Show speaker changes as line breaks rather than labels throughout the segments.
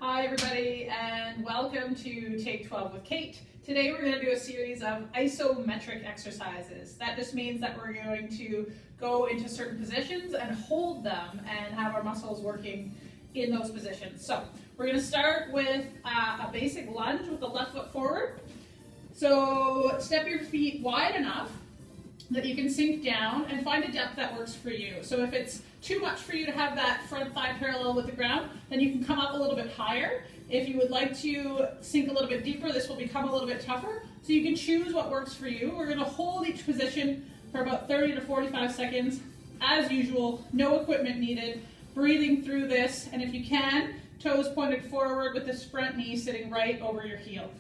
Hi everybody and welcome to Take 12 with Kate. Today we're going to do a series of isometric exercises. That just means that we're going to go into certain positions and hold them and have our muscles working in those positions. So we're going to start with a basic lunge with the left foot forward. So step your feet wide enough that you can sink down and find a depth that works for you. So if it's too much for you to have that front thigh parallel with the ground, then you can come up a little bit higher. If you would like to sink a little bit deeper, this will become a little bit tougher. So you can choose what works for you. We're going to hold each position for about 30 to 45 seconds. As usual, no equipment needed. Breathing through this, and if you can, toes pointed forward with this front knee sitting right over your heel.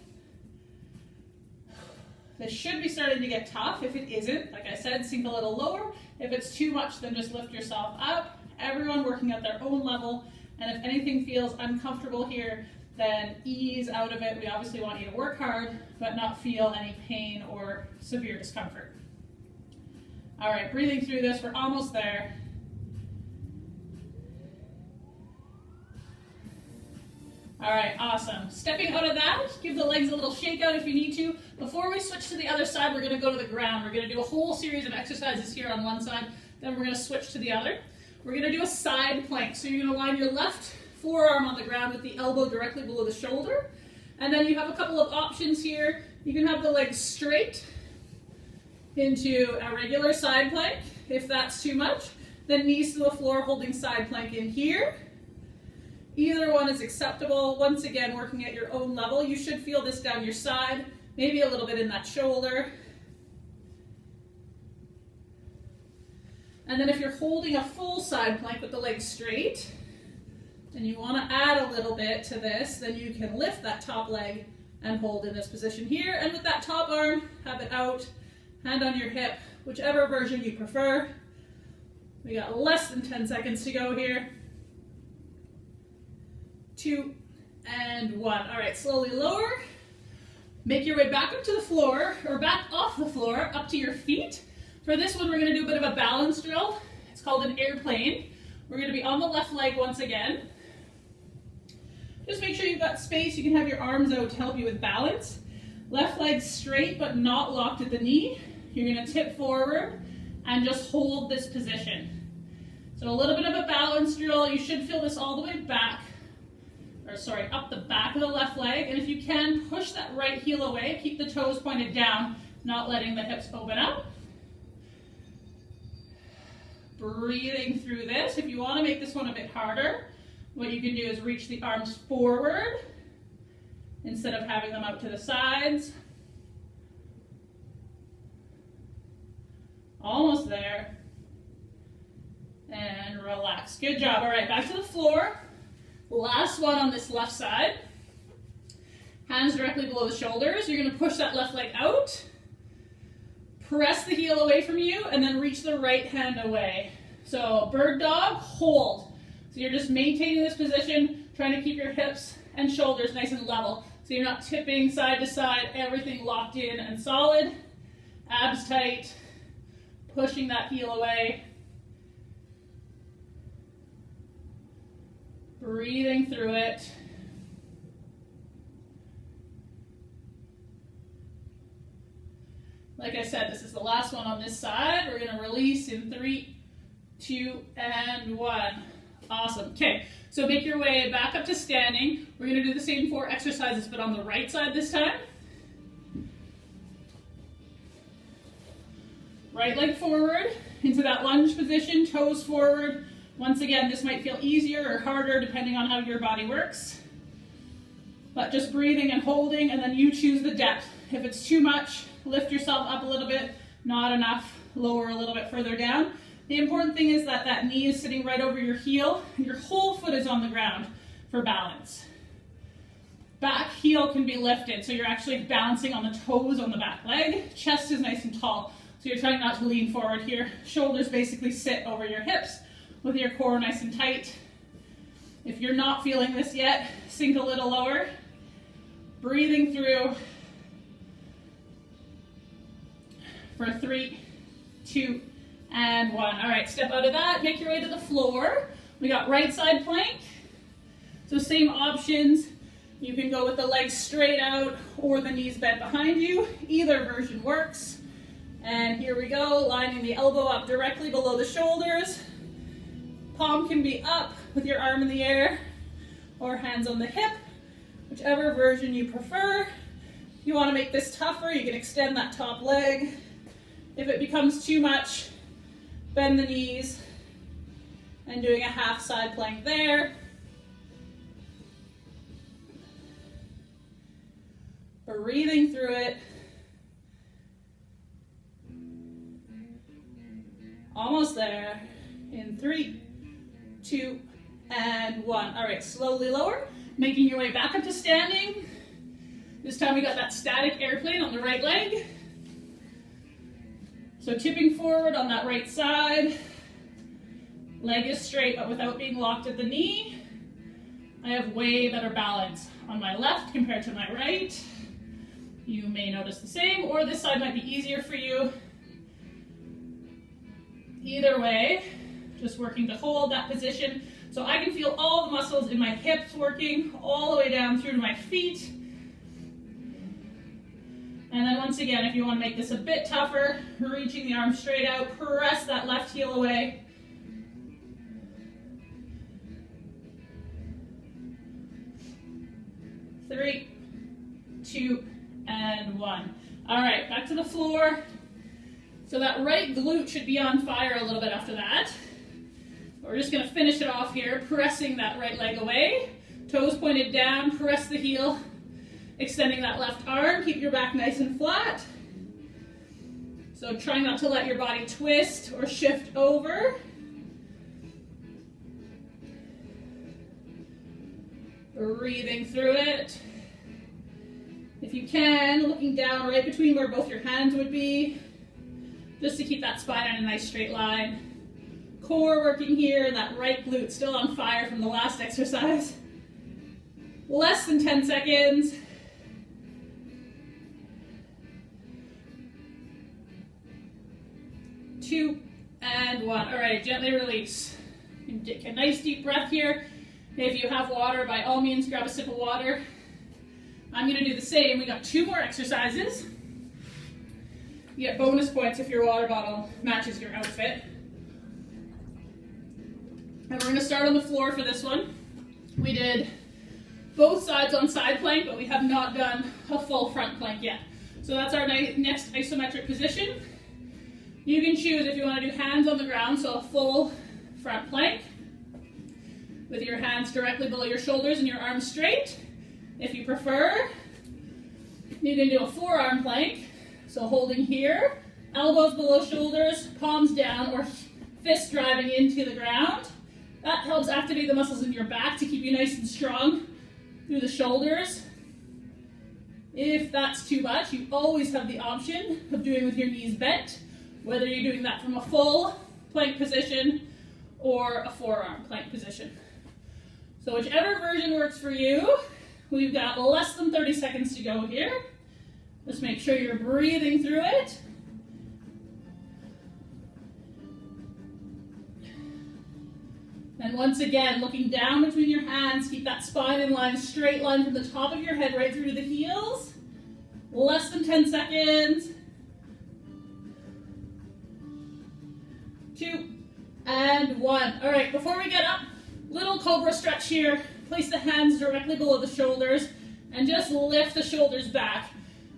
This should be starting to get tough. If it isn't, like I said, sink a little lower. If it's too much, then just lift yourself up. Everyone working at their own level. And if anything feels uncomfortable here, then ease out of it. We obviously want you to work hard, but not feel any pain or severe discomfort. All right, breathing through this, we're almost there. All right, awesome. Stepping out of that, give the legs a little shake out if you need to. Before we switch to the other side, we're going to go to the ground. We're going to do a whole series of exercises here on one side, then we're going to switch to the other. We're going to do a side plank. So you're going to line your left forearm on the ground with the elbow directly below the shoulder. And then you have a couple of options here. You can have the legs straight into a regular side plank. If that's too much, then knees to the floor holding side plank in here. Either one is acceptable. Once again, working at your own level. You should feel this down your side, maybe a little bit in that shoulder. And then if you're holding a full side plank with the legs straight, and you want to add a little bit to this, then you can lift that top leg and hold in this position here. And with that top arm, have it out, hand on your hip, whichever version you prefer. We got less than 10 seconds to go here. 2 and 1. All right, slowly lower. Make your way back up to the floor, or back off the floor, up to your feet. For this one, we're going to do a bit of a balance drill. It's called an airplane. We're going to be on the left leg once again. Just make sure you've got space. You can have your arms out to help you with balance. Left leg straight, but not locked at the knee. You're going to tip forward and just hold this position. So a little bit of a balance drill. You should feel this all the way back. Up the back of the left leg, and if you can, push that right heel away, keep the toes pointed down, not letting the hips open up. Breathing through this. If you want to make this one a bit harder, what you can do is reach the arms forward instead of having them out to the sides. Almost there. And relax. Good job. All right, back to the floor. Last one on this left side. Hands directly below the shoulders. You're going to push that left leg out. Press the heel away from you and then reach the right hand away. So bird dog, hold. So you're just maintaining this position, trying to keep your hips and shoulders nice and level. So you're not tipping side to side, everything locked in and solid. Abs tight, pushing that heel away. Breathing through it. Like I said, this is the last one on this side. We're going to release in 3, 2, and 1. Awesome. Okay, so make your way back up to standing. We're going to do the same 4 exercises, but on the right side this time. Right leg forward into that lunge position, toes forward. Once again, this might feel easier or harder depending on how your body works. But just breathing and holding, and then you choose the depth. If it's too much, lift yourself up a little bit. Not enough, lower a little bit further down. The important thing is that that knee is sitting right over your heel, and your whole foot is on the ground for balance. Back heel can be lifted, so you're actually balancing on the toes on the back leg. Chest is nice and tall, so you're trying not to lean forward here. Shoulders basically sit over your hips, with your core nice and tight. If you're not feeling this yet, sink a little lower. Breathing through for 3, 2, and 1. All right, step out of that, make your way to the floor. We got right side plank. So same options. You can go with the legs straight out or the knees bent behind you. Either version works. And here we go, lining the elbow up directly below the shoulders. Palm can be up with your arm in the air or hands on the hip, whichever version you prefer. If you want to make this tougher, you can extend that top leg. If it becomes too much, bend the knees and doing a half side plank there. Breathing through it. Almost there. In 3, 2, and 1. All right, slowly lower, making your way back up to standing. This time we got that static airplane on the right leg. So tipping forward on that right side. Leg is straight, but without being locked at the knee. I have way better balance on my left compared to my right. You may notice the same, or this side might be easier for you. Either way, just working to hold that position so I can feel all the muscles in my hips working all the way down through to my feet. And then once again, if you want to make this a bit tougher, reaching the arm straight out, press that left heel away. Three, 2, and 1. All right, back to the floor. So that right glute should be on fire a little bit after that. We're just going to finish it off here, pressing that right leg away. Toes pointed down, press the heel, extending that left arm. Keep your back nice and flat. So try not to let your body twist or shift over. Breathing through it. If you can, looking down right between where both your hands would be, just to keep that spine in a nice straight line. Core working here, that right glute still on fire from the last exercise. Less than 10 seconds. Two, and 1. All right, gently release. You can take a nice deep breath here. If you have water, by all means, grab a sip of water. I'm going to do the same. We got 2 more exercises. You get bonus points if your water bottle matches your outfit. And we're going to start on the floor for this one. We did both sides on side plank, but we have not done a full front plank yet. So that's our next isometric position. You can choose if you want to do hands on the ground, so a full front plank with your hands directly below your shoulders and your arms straight. If you prefer, you can do a forearm plank. So holding here, elbows below shoulders, palms down, or fists driving into the ground. That helps activate the muscles in your back to keep you nice and strong through the shoulders. If that's too much, you always have the option of doing with your knees bent, whether you're doing that from a full plank position or a forearm plank position. So whichever version works for you. We've got less than 30 seconds to go here. Just make sure you're breathing through it. And once again, looking down between your hands, keep that spine in line, straight line from the top of your head right through to the heels. Less than 10 seconds. 2, and 1. All right, before we get up, little cobra stretch here. Place the hands directly below the shoulders and just lift the shoulders back.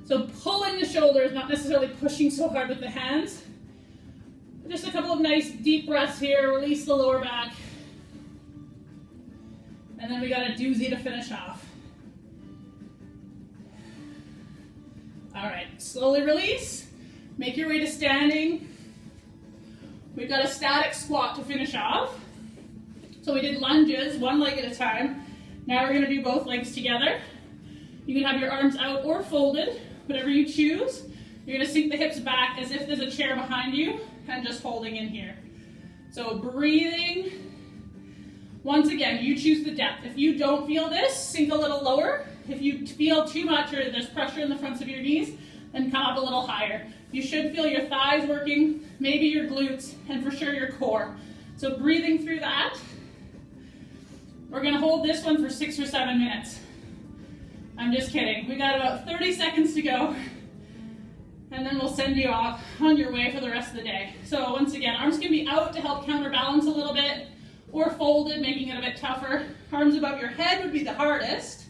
So pulling the shoulders, not necessarily pushing so hard with the hands. Just a couple of nice deep breaths here, release the lower back. And then we got a doozy to finish off. All right, slowly release. Make your way to standing. We've got a static squat to finish off. So we did lunges, one leg at a time. Now we're going to do both legs together. You can have your arms out or folded, whatever you choose. You're going to sink the hips back as if there's a chair behind you and just holding in here. So breathing. Once again, you choose the depth. If you don't feel this, sink a little lower. If you feel too much or there's pressure in the fronts of your knees, then come up a little higher. You should feel your thighs working, maybe your glutes, and for sure your core. So breathing through that. We're gonna hold this one for 6 or 7 minutes. I'm just kidding. We got about 30 seconds to go, and then we'll send you off on your way for the rest of the day. So once again, arms can be out to help counterbalance a little bit, or folded, making it a bit tougher. Arms above your head would be the hardest.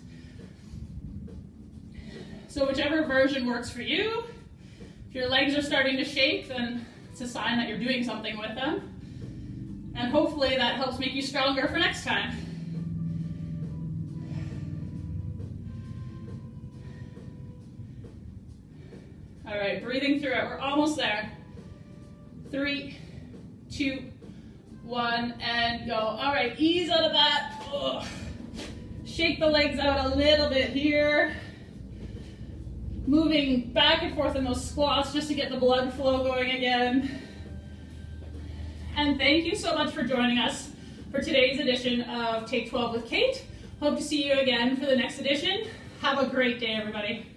So whichever version works for you. If your legs are starting to shake, then it's a sign that you're doing something with them. And hopefully that helps make you stronger for next time. All right, breathing through it. We're almost there. 3, 2, 1, and go. All right, ease out of that. Ugh. Shake the legs out a little bit here. Moving back and forth in those squats just to get the blood flow going again. And thank you so much for joining us for today's edition of Take 12 with Kate. Hope to see you again for the next edition. Have a great day, everybody.